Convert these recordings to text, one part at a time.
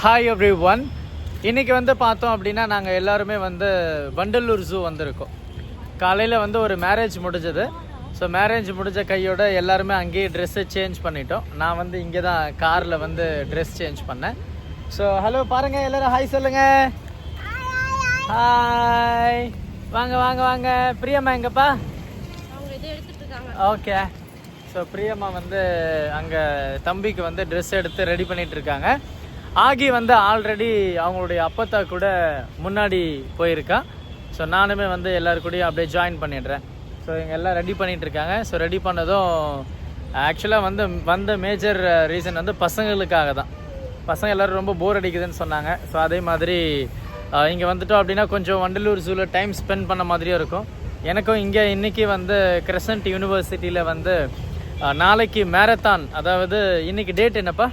Hi every one. இன்றைக்கி வந்து பார்த்தோம் அப்படின்னா நாங்கள் எல்லாருமே வந்து வண்டலூர் ஜூ வந்திருக்கோம். காலையில் வந்து ஒரு மேரேஜ் முடிஞ்சது. ஸோ மேரேஜ் முடிஞ்ச கையோட எல்லாருமே அங்கேயே ட்ரெஸ்ஸை சேஞ்ச் பண்ணிட்டோம். நான் வந்து இங்கே தான் காரில் வந்து ட்ரெஸ் சேஞ்ச் பண்ணேன். ஸோ ஹலோ பாருங்கள், எல்லோரும் ஹாய் சொல்லுங்கள். ஹாய், வாங்க வாங்க வாங்க. பிரியம்மா எங்கப்பா? ஓகே. ஸோ பிரியம்மா வந்து அங்கே தம்பிக்கு வந்து ட்ரெஸ் எடுத்து ரெடி பண்ணிகிட்டு இருக்காங்க. ஆகி வந்து ஆல்ரெடி அவங்களுடைய அப்பத்தா கூட முன்னாடி போயிருக்கா. ஸோ நானுமே வந்து எல்லாருக்கூடையும் அப்படியே ஜாயின் பண்ணிடுறேன். ஸோ இங்கே எல்லாம் ரெடி பண்ணிகிட்டு இருக்காங்க. ஸோ ரெடி பண்ணதும் ஆக்சுவலாக வந்த மேஜர் ரீசன் வந்து பசங்களுக்காக தான். பசங்க எல்லோரும் ரொம்ப போர் அடிக்குதுன்னு சொன்னாங்க. ஸோ அதே மாதிரி இங்கே வந்துட்டோம் அப்படின்னா கொஞ்சம் வண்டலூர் ஜூவில் டைம் ஸ்பெண்ட் பண்ண மாதிரியும் இருக்கும். எனக்கும் இங்கே இன்றைக்கி வந்து கிரசன்ட் யூனிவர்சிட்டியில் வந்து நாளைக்கு மேரத்தான், அதாவது இன்றைக்கி டேட் என்னப்பா?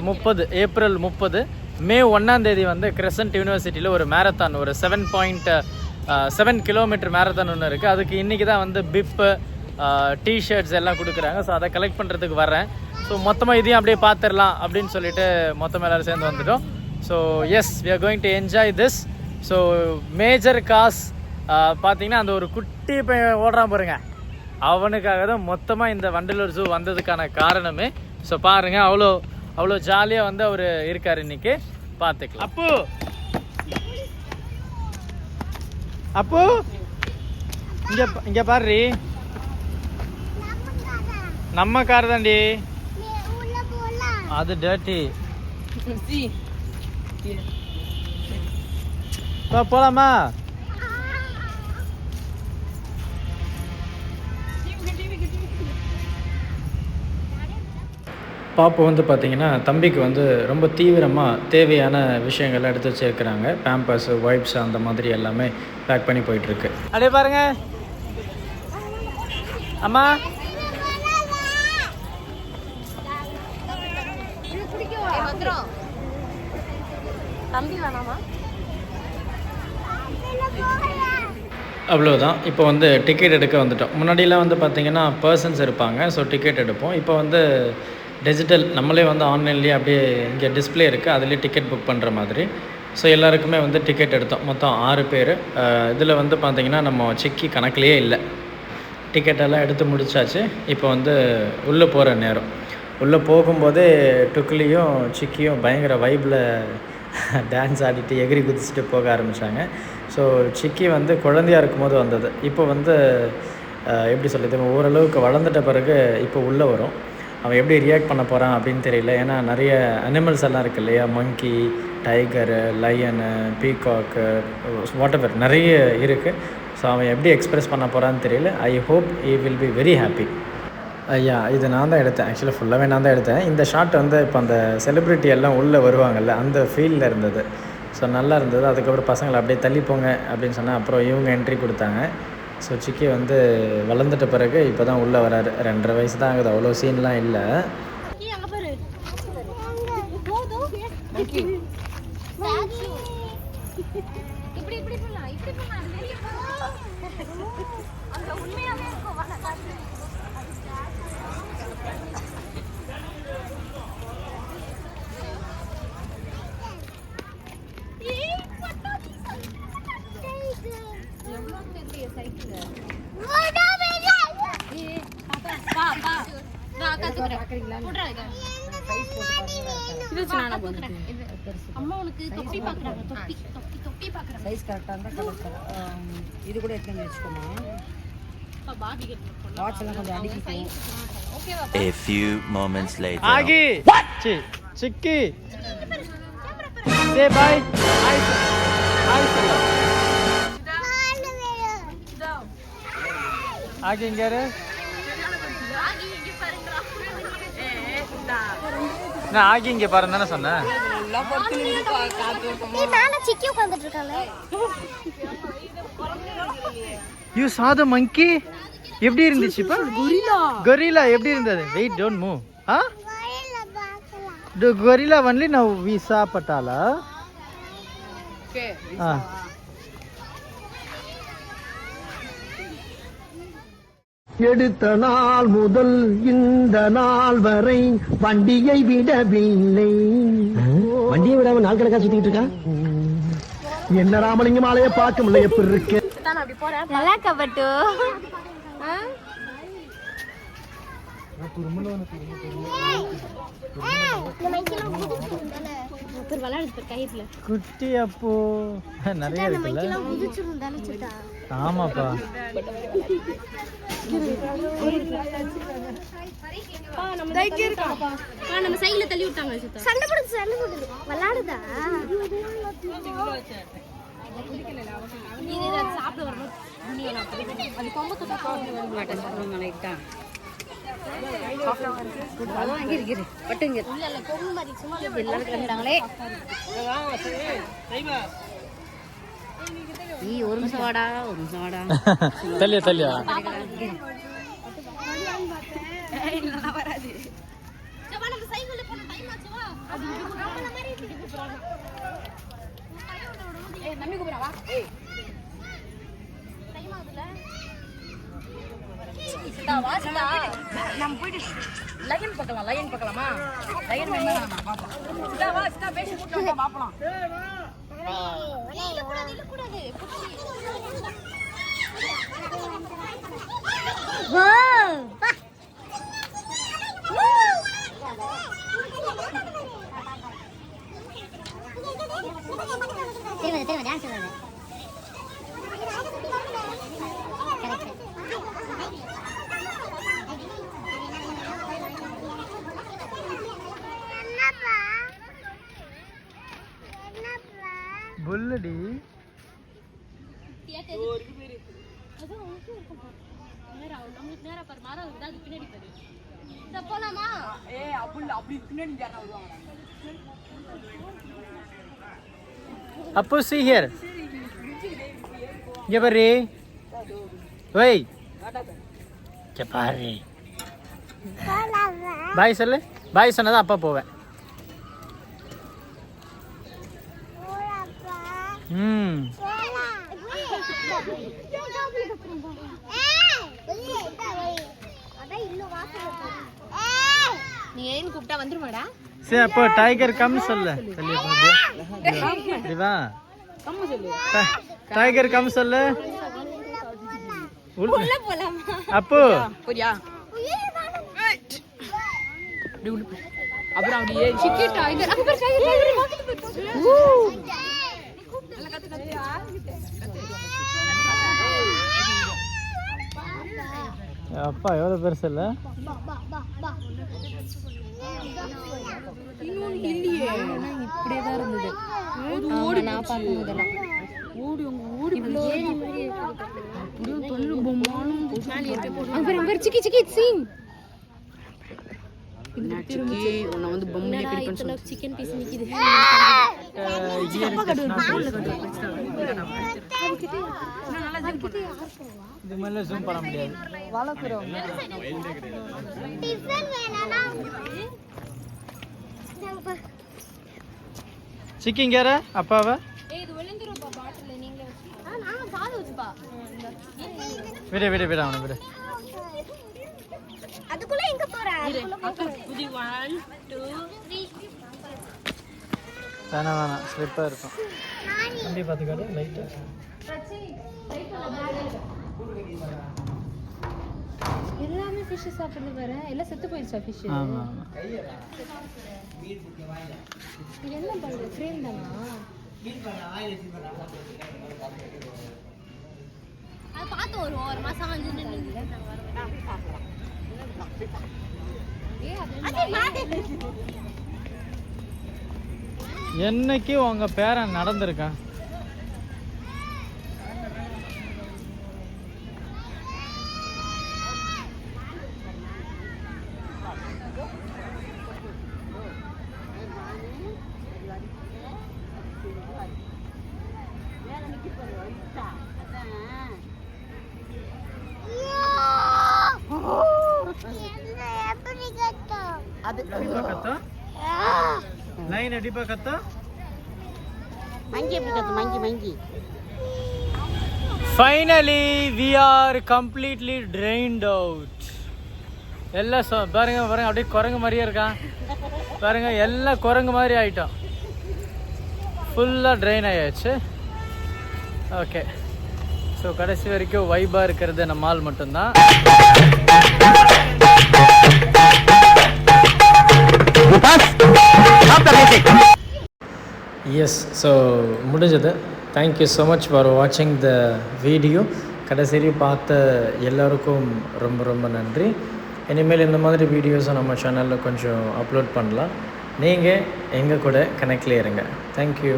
30 ஏப்ரல் 30 மே 1ஆம் தேதி வந்து கிரசன்ட் யூனிவர்சிட்டியில் ஒரு மேரத்தான், ஒரு 7.7 கிலோமீட்டர் மேரத்தான் ஒன்று இருக்குது. அதுக்கு இன்றைக்கி தான் வந்து பிப்பு டிஷர்ட்ஸ் எல்லாம் கொடுக்குறாங்க. ஸோ அதை கலெக்ட் பண்ணுறதுக்கு வரேன். ஸோ மொத்தமாக இதையும் அப்படியே பார்த்துடலாம் அப்படின்னு சொல்லிட்டு மொத்தமாக எல்லோரும் சேர்ந்து வந்துட்டோம். So yes, we are going to enjoy this. So major cause பார்த்தீங்கன்னா அந்த ஒரு குட்டி பையன் ஓடுறான் பாருங்க, அவனுக்காக தான் மொத்தமாக இந்த வண்டலூர் ஜூ வந்ததுக்கான காரணமே. ஸோ பாருங்கள், அவ்வளோ ஜாலியாக வந்து அவர் இருக்கார் இன்னைக்கு. பார்த்துக்கலாம். அப்போ இங்கே பாரு, நம்ம கார் தாண்டி, அது டர்ட்டி. போலாமா? பாப்பு வந்து பார்த்திங்கன்னா தம்பிக்கு வந்து ரொம்ப தீவிரமாக தேவையான விஷயங்கள்லாம் எடுத்து வச்சுருக்கிறாங்க. பேம்பர்ஸு, வைப்ஸ், அந்த மாதிரி எல்லாமே பேக் பண்ணி போயிட்டுருக்கு. அப்படியே பாருங்க அம்மா. அவ்வளோதான். இப்போ வந்து டிக்கெட் எடுக்க வந்துட்டோம். முன்னாடியெலாம் வந்து பார்த்திங்கன்னா பர்சன்ஸ் இருப்பாங்க, ஸோ டிக்கெட் எடுப்போம். இப்போ வந்து டிஜிட்டல், நம்மளே வந்து ஆன்லைன்லேயே அப்படியே இங்கே டிஸ்பிளே இருக்குது, அதுலேயே டிக்கெட் புக் பண்ணுற மாதிரி. ஸோ எல்லாருக்குமே வந்து டிக்கெட் எடுத்தோம். மொத்தம் 6 பேர். இதில் வந்து பார்த்திங்கன்னா நம்ம சிக்கி கணக்கிலேயே இல்லை. டிக்கெட்டெல்லாம் எடுத்து முடிச்சாச்சு. இப்போ வந்து உள்ளே போகிற நேரம். உள்ளே போகும்போதே டுக்லியும் சிக்கியும் பயங்கர வைப்பில் டான்ஸ் ஆடிட்டு எகிரி குதிச்சுட்டு போக ஆரம்பித்தாங்க. ஸோ சிக்கி வந்து குழந்தையாக இருக்கும்போது வந்தது. இப்போ வந்து எப்படி சொல்லுது, ஓரளவுக்கு வளர்ந்துட்ட பிறகு இப்போ உள்ளே வரும். அவன் எப்படி ரியாக்ட் பண்ண போகிறான் அப்படின்னு தெரியல. ஏன்னா நிறைய அனிமல்ஸ் எல்லாம் இருக்குது இல்லையா, மங்கி, டைகரு, லயனு, பீகாக்கு, வாட்டெவர் நிறைய இருக்குது. ஸோ அவன் எப்படி எக்ஸ்ப்ரெஸ் பண்ண போகிறான்னு தெரியல. I hope he will be very happy. ஐயா, இது நான் தான் எடுத்தேன். ஆக்சுவலாக ஃபுல்லாகவே நான் தான் எடுத்தேன். இந்த ஷாட் வந்து இப்போ அந்த செலிப்ரிட்டி எல்லாம் உள்ளே வருவாங்கள்ல, அந்த ஃபீல்டில் இருந்தது. ஸோ நல்லா இருந்தது. அதுக்கப்புறம் பசங்களை அப்படியே தள்ளி போங்க அப்படின்னு சொன்னால் அப்புறம் இவங்க என்ட்ரி கொடுத்தாங்க. ஸோ சிக்கி வந்து வளர்ந்துட்ட பிறகு இப்போ தான் உள்ளே வராரு. 2.5 வயசு தான் ஆகுது, அவ்வளோ சீன்லாம் இல்லை. இது கூட எடுத்து வச்சுக்கோமா. A few moments later. ஆகி சிக்கி say bye. Hi சொல்லு. ஆகி இங்க இரு. நான் ஆகி இங்கே பாருன்னு தானே சொன்னேன். You saw the monkey? எப்படி இருந்துச்சு? இப்போ gorilla எப்படி இருந்தது? Wait, don't move. Huh? The gorilla only now we saw Patala. Okay. எடுத்த நாள் முதல் இந்த நாள் வரை வண்டியை விடவில்லை. வண்டியை விடாம நாள் கணக்கா சுத்திட்டு இருக்கான். என்ன ராமலிங்கம் ஆலைய பார்க்க முடியல, எப்படி இருக்கு? நல்லா கபட்டு குட்டி அப்போ நிறைய இருக்குல்ல. ஆமாப்பா. நம்ம சைடுல தள்ளி விட்டாங்க. சண்டை போடுது விளையாடுதா சாப்பிட வரணும். அது கொம்பு தொட்டா ஒரு நிமிஷம் வாடா, ஒரு நிமிஷம் வாடா. தள்ளியா தள்ளியா நம்ம போயிட்டு லயன் பார்க்கலாமா? லயன் பேசி பாப்பலாம். புல்லடி அப்போ see here. இங்க பாரு. ஓய் இங்க பாரு. பாய் சொல்லு. பாய் சொன்னதா அப்பா போவேன். நீ ஏன் கூப்பிட்டா வந்துருமாடா? சரி அப்போ டைகர் கம் சொல்லு. வா டைகர் கம் சொல்லு. உள்ள போலாமா? அப்போ போறியா? அப்புறம் அப்படியே சிக்கி டைகர் அங்க பாரு டைகர். அப்பா எவ்வளவு பெருசு இல்ல. இப்படியேதான் இருந்தது. ஓடி நான் பார்க்கும் போதெல்லாம் ஓடி சிக்கி சிக்கி சீன் சிக்கன் பீஸ் நிக்குது. இது மேல ஜூம் பண்ண முடியாது. சிக்கிங்கற அப்பாவா இது விழுந்துரும் பாட்டில்ல நீங்களே வச்சு. நான் சாது வச்சுப்பா. விடு அவன விடு. அதுக்குள்ள எங்க போற? புதி 1 2 3 வேணா ஸ்லிப்பா இருக்கும். வண்டி பாத்துக்காடு லைட்டா. எல்லாமே ஃபிஷ் சாப்பிடுறது வேற. எல்லாம் செத்து போயிடுச்சா ஃபிஷ்? ஆமா. இது என்ன பண்ற? ஃப்ரேம் தானா? அது பாத்து ஒரு மாசம் வந்து நின்னு நான் வரேன். என்னைக்கு உங்க பேரன் நடந்திருக்கான்? லைன் அடிப்பா கத்தா. மங்கி எப்படி கத்து? Monkey finally we are completely trained out. எல்லாம் பாருங்க பாருங்க, அப்படியே குரங்கு மாதிரியே இருக்கான் பாருங்க. எல்லாம் குரங்கு மாதிரி ஆகிட்டோம். ஃபுல்லாக ட்ரெயின் ஆயாச்சு. ஓகே, ஸோ கடைசி வரைக்கும் வைபாக இருக்கிறது நம்ம ஆள் மட்டும்தான். எஸ், ஸோ முடிஞ்சது. தேங்க்யூ ஸோ மச் ஃபார் வாட்சிங் த வீடியோ. கடைசி பார்த்த எல்லாருக்கும் ரொம்ப ரொம்ப நன்றி. இனிமேல் இந்த மாதிரி வீடியோஸை நம்ம சேனலில் கொஞ்சம் அப்லோட் பண்ணலாம். நீங்கள் எங்கள் கூட கனெக்ட்லேயே இருங்க. தேங்க்யூ.